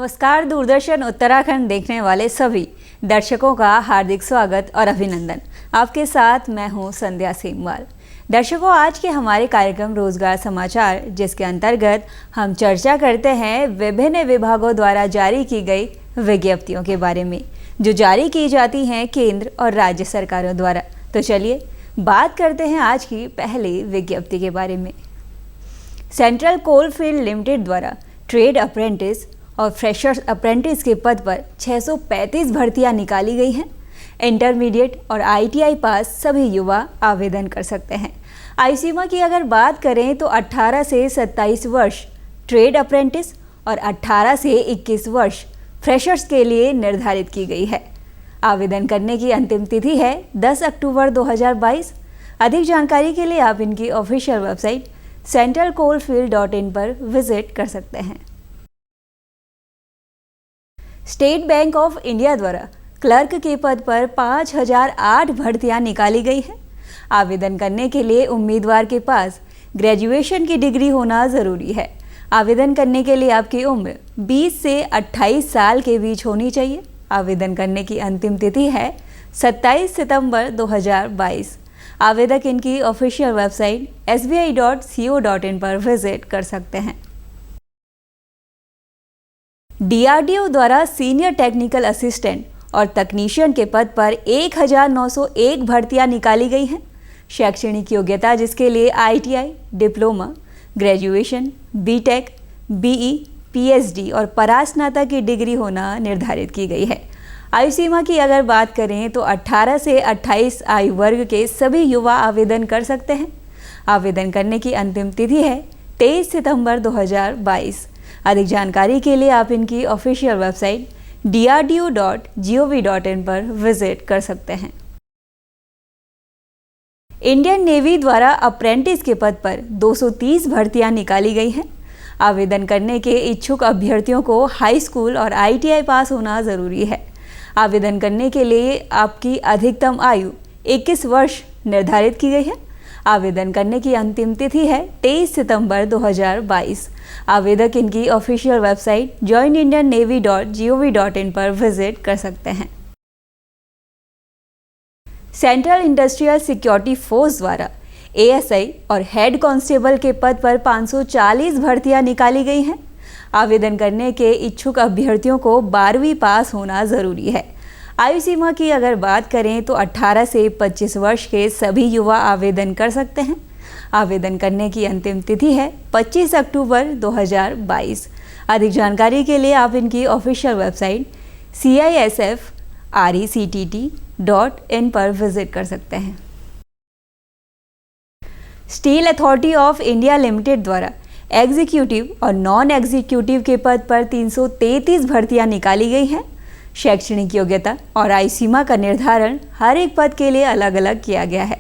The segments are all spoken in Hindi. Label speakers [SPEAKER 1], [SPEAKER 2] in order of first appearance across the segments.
[SPEAKER 1] नमस्कार। दूरदर्शन उत्तराखंड देखने वाले सभी दर्शकों का हार्दिक स्वागत और अभिनंदन। आपके साथ मैं हूं संध्या सेमवाल। दर्शकों, आज के हमारे कार्यक्रम रोजगार समाचार, जिसके अंतर्गत हम चर्चा करते हैं विभिन्न विभागों द्वारा जारी की गई विज्ञप्तियों के बारे में, जो जारी की जाती हैं केंद्र और राज्य सरकारों द्वारा। तो चलिए बात करते हैं आज की पहली विज्ञप्ति के बारे में। सेंट्रल कोलफील्ड लिमिटेड द्वारा ट्रेड अप्रेंटिस और फ्रेशर्स अप्रेंटिस के पद पर 635 भर्तियां निकाली गई हैं। इंटरमीडिएट और ITI पास सभी युवा आवेदन कर सकते हैं। आयु सीमा की अगर बात करें तो 18 से 27 वर्ष ट्रेड अप्रेंटिस और 18 से 21 वर्ष फ्रेशर्स के लिए निर्धारित की गई है। आवेदन करने की अंतिम तिथि है 10 अक्टूबर 2022। अधिक जानकारी के लिए आप इनकी ऑफिशियल वेबसाइट centralcoalfield.in पर विजिट कर सकते हैं। स्टेट बैंक ऑफ इंडिया द्वारा क्लर्क के पद पर 5008 भर्तियां निकाली गई हैं। आवेदन करने के लिए उम्मीदवार के पास ग्रेजुएशन की डिग्री होना ज़रूरी है। आवेदन करने के लिए आपकी उम्र 20 से 28 साल के बीच होनी चाहिए। आवेदन करने की अंतिम तिथि है 27 सितंबर 2022। आवेदक इनकी ऑफिशियल वेबसाइट sbi.co.in पर विजिट कर सकते हैं। DRDO द्वारा सीनियर टेक्निकल असिस्टेंट और तकनीशियन के पद पर 1901 भर्तियां निकाली गई हैं। शैक्षणिक योग्यता जिसके लिए ITI, diploma, graduation, BTech, BE, PhD और परास्नातक की डिग्री होना निर्धारित की गई है। आयु सीमा की अगर बात करें तो 18 से 28 आयु वर्ग के सभी युवा आवेदन कर सकते हैं। आवेदन करने की अंतिम तिथि है 23 सितंबर 2022। अधिक जानकारी के लिए आप इनकी ऑफिशियल वेबसाइट drdo.gov.in पर विजिट कर सकते हैं। इंडियन नेवी द्वारा अप्रेंटिस के पद पर 230 भर्तियां निकाली गई हैं। आवेदन करने के इच्छुक अभ्यर्थियों को हाई स्कूल और ITI पास होना ज़रूरी है। आवेदन करने के लिए आपकी अधिकतम आयु 21 वर्ष निर्धारित की गई है। आवेदन करने की अंतिम तिथि है 23 सितंबर 2022। आवेदक इनकी ऑफिशियल वेबसाइट joinindiannavy.gov.in पर विजिट कर सकते हैं। सेंट्रल इंडस्ट्रियल सिक्योरिटी फोर्स द्वारा ASI और हेड कांस्टेबल के पद पर 540 भर्तियां निकाली गई हैं। आवेदन करने के इच्छुक अभ्यर्थियों को 12वीं पास होना ज़रूरी है। आयु सीमा की अगर बात करें तो 18 से 25 वर्ष के सभी युवा आवेदन कर सकते हैं। आवेदन करने की अंतिम तिथि है 25 अक्टूबर 2022। अधिक जानकारी के लिए आप इनकी ऑफिशियल वेबसाइट CISFRECTT.in पर विजिट कर सकते हैं। Steel authority of India limited द्वारा एग्जीक्यूटिव और नॉन एग्जीक्यूटिव के पद पर 333 भर्तियां निकाली गई हैं। शैक्षणिक योग्यता और आयु सीमा का निर्धारण हर एक पद के लिए अलग अलग किया गया है।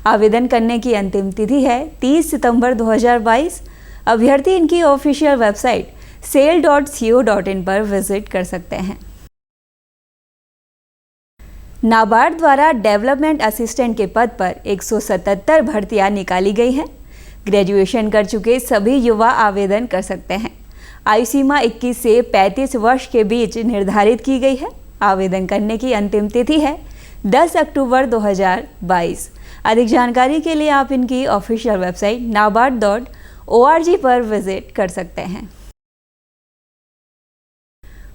[SPEAKER 1] आवेदन करने की अंतिम तिथि है 30 सितंबर 2022। अभ्यर्थी इनकी ऑफिशियल वेबसाइट sail.co.in पर विजिट कर सकते हैं। नाबार्ड द्वारा डेवलपमेंट असिस्टेंट के पद पर 177 भर्तियां निकाली गई हैं। ग्रेजुएशन कर चुके सभी युवा आवेदन कर सकते हैं। आयु सीमा 21 से 35 वर्ष के बीच निर्धारित की गई है। आवेदन करने की अंतिम तिथि है 10 अक्टूबर 2022। अधिक जानकारी के लिए आप इनकी ऑफिशियल वेबसाइट nabard.org पर विजिट कर सकते हैं।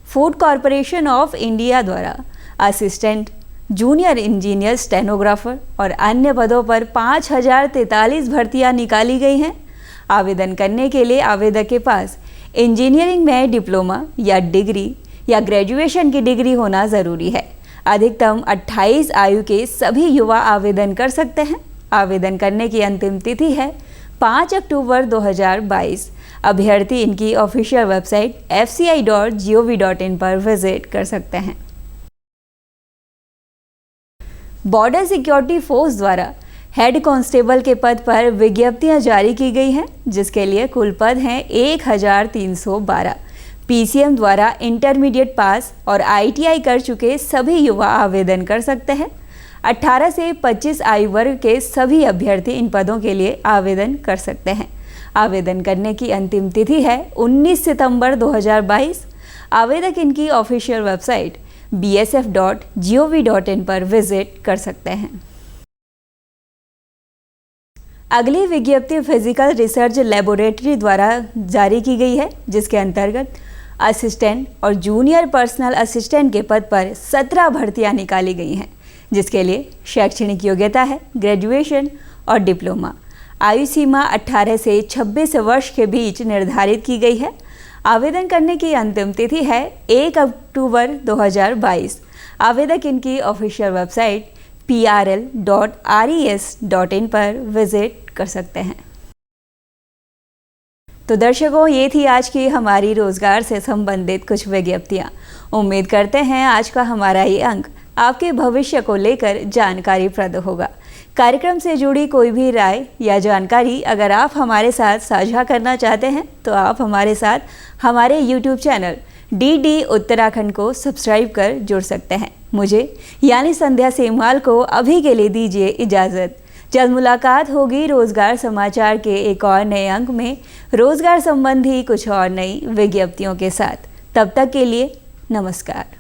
[SPEAKER 1] फूड कॉरपोरेशन ऑफ इंडिया द्वारा असिस्टेंट, जूनियर इंजीनियर, स्टेनोग्राफर और अन्य पदों पर 5043 भर्तियां निकाली गई हैं। आवेदन करने के लिए आवेदक के पास इंजीनियरिंग में डिप्लोमा या डिग्री या ग्रेजुएशन की डिग्री होना ज़रूरी है। अधिकतम 28 आयु के सभी युवा आवेदन कर सकते हैं। आवेदन करने की अंतिम तिथि है 5 अक्टूबर 2022। अभ्यर्थी इनकी ऑफिशियल वेबसाइट fci.gov.in पर विजिट कर सकते हैं। बॉर्डर सिक्योरिटी फोर्स द्वारा हेड कांस्टेबल के पद पर विज्ञप्तियां जारी की गई हैं, जिसके लिए कुल पद हैं 1312। PCM द्वारा इंटरमीडिएट पास और ITI कर चुके सभी युवा आवेदन कर सकते हैं। 18 से 25 आयु वर्ग के सभी अभ्यर्थी इन पदों के लिए आवेदन कर सकते हैं। आवेदन करने की अंतिम तिथि है 19 सितंबर 2022। आवेदक इनकी ऑफिशियल वेबसाइट bsf.gov.in पर विजिट कर सकते हैं। अगली विज्ञप्ति फिजिकल रिसर्च लेबोरेटरी द्वारा जारी की गई है, जिसके अंतर्गत असिस्टेंट और जूनियर पर्सनल असिस्टेंट के पद पर 17 भर्तियां निकाली गई हैं, जिसके लिए शैक्षणिक योग्यता है ग्रेजुएशन और डिप्लोमा। आयु सीमा 18 से 26 वर्ष के बीच निर्धारित की गई है। आवेदन करने की अंतिम तिथि है 1 अक्टूबर 2022। आवेदक इनकी ऑफिशियल वेबसाइट prl.res.in पर विजिट कर सकते हैं। तो दर्शकों, ये थी आज की हमारी रोजगार से संबंधित कुछ विज्ञप्तियाँ। उम्मीद करते हैं आज का हमारा ये अंक आपके भविष्य को लेकर जानकारीप्रद होगा। कार्यक्रम से जुड़ी कोई भी राय या जानकारी अगर आप हमारे साथ साझा करना चाहते हैं तो आप हमारे साथ हमारे YouTube चैनल DD उत्तराखंड को सब्सक्राइब कर जुड़ सकते हैं। मुझे यानी संध्या सेमवाल को अभी के लिए दीजिए इजाज़त। जल्द मुलाकात होगी रोजगार समाचार के एक और नए अंक में रोजगार संबंधी कुछ और नई विज्ञप्तियों के साथ। तब तक के लिए नमस्कार।